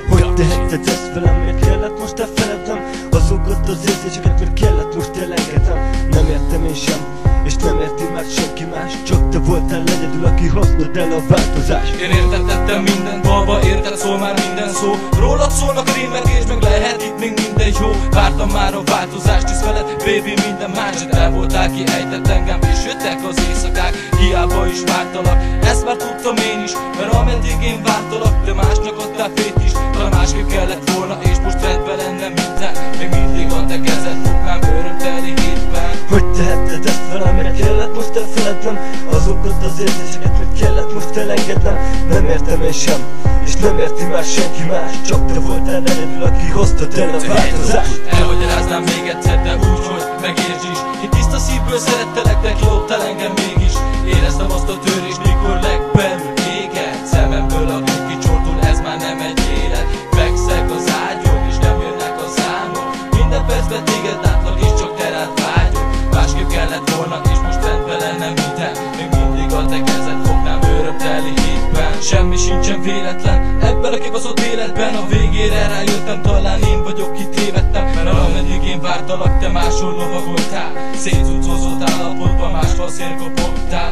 Hogy tehetted ezt velem, miért kellett most elfelednem azokat az érzéseket, miért kellett most elengednem. Nem értem én sem, és nem érti már senki más, csak te voltál egyedül, aki hoznod el a változást. Én értettem mindent, balba érted, szól már minden szó. Rólad szólnak a rímek, és meg lehet itt még minden jó. Vártam már a változást, hisz veled, baby, minden más. De el voltál, ki ejtett engem, és jöttek az éjszakák. Hiába is vártalak, ezt már tudtam én is, mert ameddig én vártalak, te másnak adtál fét is. Talán másképp kellett volna, és most rendben lenne minden. Még mindig a te kezed fognám örömteli hétben. Hogy tehetted ezt velem, miért kellett most elfelednem azokat az érzéseket, miért kellett most elengednem. Nem értem én sem, és nem érti már senki más, csak te voltál egyedül, aki hoztad el a változást. Elmagyaráznám még egyszer, de úgy, hogy megértsd is. Én tiszta szívből szerettelek, de kiloptál engem mégis. Éreztem azt a törést, mikor legbelül égett szememből a kicsortul, ez már nem egy élet. Fekszek az ágyon, és nem jönnek a számok. Minden percben téged látlak, és csak te rád vágyok. Másképp kellett volna, és most rendben lenne minden. Még mindig a te kezed fognám örömteli hitben. Semmi sincsen véletlen ebben a kibaszott életben. A végére rájöttem, talán én vagyok, ki tévedtem. Mert ameddig én vártalak, te máshol lovagoltál. Szétzucozott állapotban, máshol szélkopogtál.